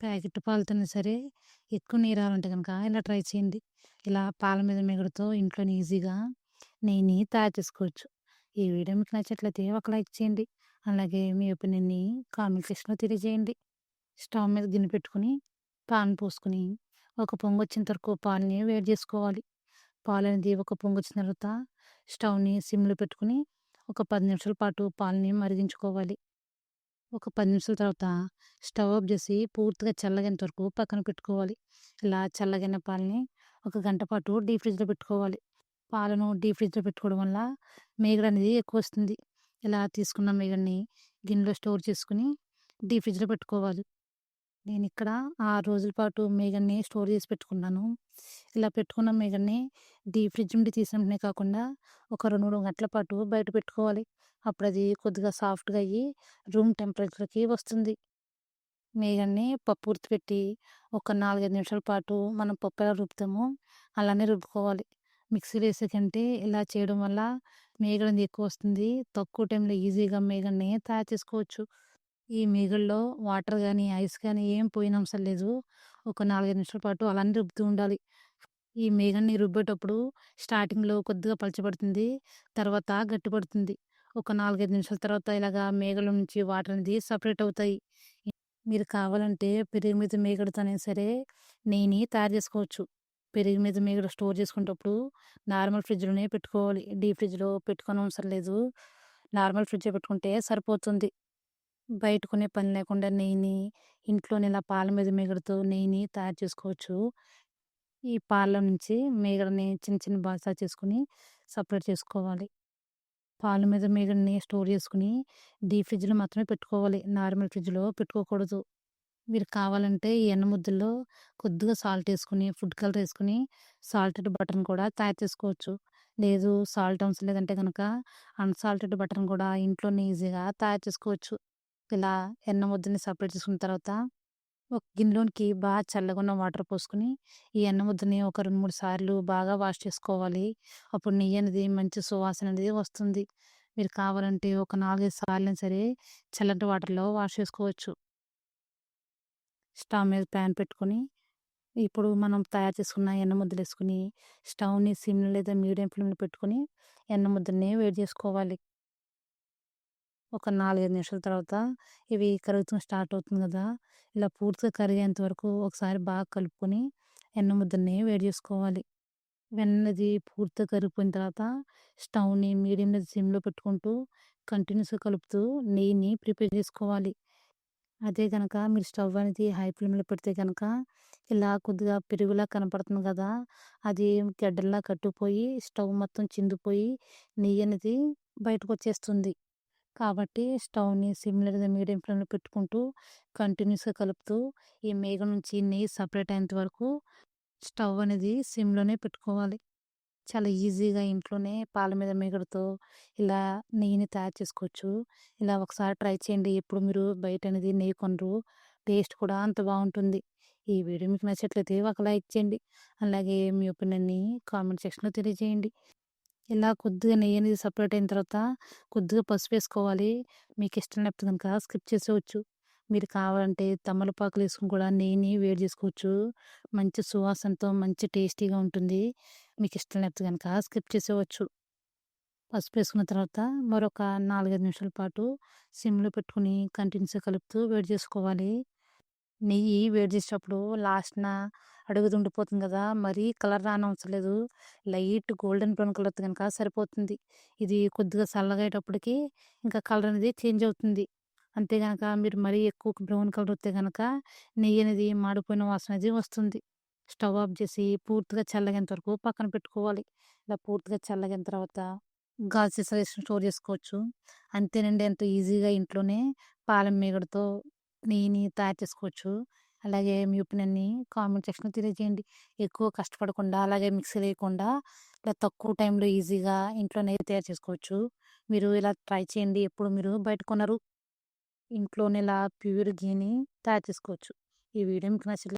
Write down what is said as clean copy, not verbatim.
Packet పాలతోనే సరే, ఎక్కువ నీరు రావాలంటే గనక ఇలా ట్రై చేయండి. ఇలా పాల మీద మీగడతో ఇంట్లోనే ఈజీగా నెయ్యిని తయారు చేసుకోవచ్చు. ఈ వీడియో మీకు నచ్చినట్లయితే ఒక లైక్ చేయండి. అలాగే మీ ఒపీనియన్‌ని కామెంట్ సెక్షన్‌లో తెలియజేయండి. స్టవ్ మీద గిన్నె పెట్టుకొని, పాన్ పోసుకొని, ఒక పొంగొచ్చేంత వరకు పాలని వేడి చేసుకోవాలి. పాలనేది ఒక పొంగొచ్చిన తర్వాత స్టవ్‌ని సిమ్‌లో పెట్టుకొని, ఒక 10 నిమిషాల పాటు పాలని మరిగించుకోవాలి. ఒక 10 నిమిషాల తర్వాత స్టవ్ ఆఫ్ చేసి పూర్తిగా చల్లగేంత వరకు పక్కన పెట్టుకోవాలి. ఇలా చల్లగైన పాలని ఒక గంట పాటు డీప్ ఫ్రిడ్జ్‌లో పెట్టుకోవాలి. పాలను డీప్ ఫ్రిడ్జ్‌లో పెట్టుకోవడం వల్ల మీగడ అనేది ఎక్కువొస్తుంది. ఇలా తీసుకున్న మీగడని గిన్నెలో స్టోర్ చేసుకొని డీప్ ఫ్రిడ్జ్‌లో పెట్టుకోవాలి. నేనిక్కడ 6 రోజుల పాటు మీగడని స్టోర్ చేసి పెట్టుకున్నాను. ఇలా పెట్టుకున్న మీగడని డీప్ ఫ్రిడ్జ్ నుండి తీసిన వెంటనే కాకుండా ఒక 2, 3 గంటల పాటు బయట పెట్టుకోవాలి. అప్పుడది కొద్దిగా సాఫ్ట్‌గా అయ్యి రూమ్ టెంపరేచర్‌కి వస్తుంది. మీగడని పప్పు ఉడకపెట్టి ఒక 4, 5 నిమిషాల పాటు మనం పప్పు ఎలా రుబ్బుతామో అలానే రుబ్బుకోవాలి. మిక్సీలో ఏసే కంటే ఇలా చేయడం వల్ల మీగడ అనేది ఎక్కువొస్తుంది. తక్కువ టైంలో ఈజీగా మీగడని తయారు చేసుకోవచ్చు. ఈ మీగడలో వాటర్ గానీ, ఐస్ గానీ ఏం పోయనవసరం లేదు. ఒక 4, 5 నిమిషాల పాటు అలానే రుబ్బుతూ ఉండాలి. ఈ మీగడని రుబ్బేటప్పుడు స్టార్టింగ్‌లో కొద్దిగా పలచబడుతుంది. తర్వాత గట్టిపడుతుంది. ఒక 4, 5 నిమిషాల తర్వాత ఇలాగా మీగడలో నుంచి వాటర్ అనేది సెపరేట్ అవుతాయి. మీరు కావాలంటే పెరుగు మీద మీగడతోనైనా సరే నెయ్యిని తయారు చేసుకోవచ్చు. పెరుగు మీద మీగడ స్టోర్ చేసుకునేటప్పుడు నార్మల్ ఫ్రిడ్జ్‌లోనే పెట్టుకోవాలి. డీప్ ఫ్రిడ్జ్‌లో పెట్టుకోనవసరం లేదు. నార్మల్ ఫ్రిడ్జ్‌లో పెట్టుకుంటే సరిపోతుంది. బయట కొనే పని లేకుండా నెయ్యిని ఇంట్లోనే ఇలా పాల మీద మీగడతో నెయ్యిని తయారు చేసుకోవచ్చు. ఈ పాలలో నుంచి మీగడని చిన్న చిన్న బాల్స్‌లా చేసుకొని సెపరేట్ చేసుకోవాలి. పాల మీద మీగడని స్టోర్ చేసుకొని డీప్ ఫ్రిడ్జ్‌లో మాత్రమే పెట్టుకోవాలి. నార్మల్ ఫ్రిడ్జ్‌లో పెట్టుకోకూడదు. మీరు కావాలంటే ఈ ఎన్న ముద్దల్లో కొద్దిగా సాల్ట్ ఏసుకొని, ఫుడ్ కలర్ ఏసుకొని, సాల్టెడ్ బటర్‌ని కూడా తయారు చేసుకోవచ్చు. లేదు సాల్ట్ అవసరం లేదంటే గనక అన్‌సాల్టెడ్ బటర్‌ని కూడా ఇంట్లోనే ఈజీగా తయారు చేసుకోవచ్చు. ఇలా ఎన్న ముద్దని సెపరేట్ చేసుకున్న తర్వాత ఒక గిన్నెలోనికి చల్లగున్న వాటర్ పోసుకొని, ఈ ఎన్న ముద్దని ఒక 2, 3 సార్లు బాగా వాష్ చేసుకోవాలి. అప్పుడు నెయ్యి అనేది మంచి సువాసన అనేది వస్తుంది. మీరు కావాలంటే ఒక 4, 5 సార్లైనా సరే చల్లటి వాటర్‌లో వాష్ చేసుకోవచ్చు. స్టవ్ మీద ప్యాన్ పెట్టుకొని, ఇప్పుడు మనం తయారు చేసుకున్న ఎన్న ముద్దలేసుకొని, స్టవ్‌ని సిమ్ లేదా మీడియం ఫ్లేమ్‌లో పెట్టుకొని, ఎన్న ముద్దల్ని వేడి చేసుకోవాలి. ఒక 4, 5 నిమిషాల తర్వాత ఇవి కరుగుతూ స్టార్ట్ అవుతుంది గదా! ఇలా పూర్తిగా కరిగేంత వరకు ఒకసారి బాగా కలుపుకొని, ఎన్న ముద్దల్ని వేడి చేసుకోవాలి. వెన్నది పూర్తిగా కరిగిపోయిన తర్వాత స్టవ్‌ని మీడియం లేదా సిమ్‌లో పెట్టుకుంటూ కంటిన్యూస్‌గా కలుపుతూ నెయ్యిని ప్రిపేర్ చేసుకోవాలి. అదే గనక మీరు స్టవ్ అనేది హై ఫ్లేమ్‌లో పెడితే గనక ఇలా కొద్దిగా పెరుగులా కనపడుతుంది గదా! అది గడ్డల్లా కట్టుకుపోయి స్టవ్ మొత్తం చిందిపోయి నెయ్యనేది బయటకొచ్చేస్తుంది. కాబట్టి స్టవ్‌ని సిమ్ లేదా మీడియం ఫ్లేమ్‌లో పెట్టుకుంటూ కంటిన్యూస్‌గా కలుపుతూ ఈ మేగడ నుంచి నెయ్యి సెపరేట్ అయ్యేంత వరకు స్టవ్ అనేది సిమ్‌లోనే పెట్టుకోవాలి. చాలా ఈజీగా ఇంట్లోనే పాల మీద మీగడతో ఇలా నెయ్యిని తయారు చేసుకోవచ్చు. ఇలా ఒకసారి ట్రై చేయండి. ఎప్పుడు మీరు బయటనేది నెయ్యి కొనరు. టేస్ట్ కూడా అంత బావుంటుంది. ఈ వీడియో మీకు నచ్చినట్లయితే ఒక లైక్ చేయండి. అలాగే మీ ఒపీనియన్‌ని కామెంట్ సెక్షన్‌లో తెలియజేయండి. ఇలా కొద్దిగా నెయ్యనేది సెపరేట్ అయిన తర్వాత కొద్దిగా పసుపేసుకోవాలి. మీకిష్టం లేకపోతే గనక స్కిప్ చేసేయొచ్చు. మీరు కావాలంటే తమలపాకులేసుకొని కూడా నెయ్యిని వేడి చేసుకోవచ్చు. మంచి సువాసనతో మంచి టేస్టీగా ఉంటుంది. మీకిష్టం లేకపోతే గనక స్కిప్ చేసేయవచ్చు. పసుపేసుకున్న తర్వాత మరొక 4, 5 నిమిషాల పాటు సిమ్‌లో పెట్టుకొని కంటిన్యూస్‌గా కలుపుతూ వేడి చేసుకోవాలి. నెయ్యి వేడి చేసేటప్పుడు లాస్ట్‌న అడుగుతుండిపోతుంది గదా! మరీ కలర్ రానవసరం లేదు. లైట్ గోల్డెన్ బ్రౌన్ కలర్ వస్తే గనక సరిపోతుంది. ఇది కొద్దిగా చల్లగయ్యేటప్పటికి ఇంకా కలర్ అనేది చేంజ్ అవుతుంది. అంతే గనక మీరు మరీ ఎక్కువ బ్రౌన్ కలర్ వస్తే గనక నెయ్యి అనేది మాడిపోయిన వాసన అనేది వస్తుంది. స్టవ్ ఆఫ్ చేసి పూర్తిగా చల్లగేంత వరకు పక్కన పెట్టుకోవాలి. ఇలా పూర్తిగా చల్లగైన తర్వాత గాజు సీసాలో ఏసి స్టోర్ చేసుకోవచ్చు. అంతేనండి ఎంతో ఈజీగా ఇంట్లోనే పాల మీగడతో నెయ్యిని తయారు చేసుకోవచ్చు. అలాగే మీ ఒపీనియన్‌ని కామెంట్ సెక్షన్‌లో తెలియజేయండి. ఎక్కువ కష్టపడకుండా అలాగే మిక్సీ లేకుండా ఇలా తక్కువ టైంలో ఈజీగా ఇంట్లో నెయ్యి తయారు చేసుకోవచ్చు. మీరు ఇలా ట్రై చేయండి. ఎప్పుడు మీరు బయట కొనరు. ఇంట్లోనే ఇలా ప్యూర్ ఘీని తయారు చేసుకోవచ్చు. ఈ వీడియో మీకు నచ్చితే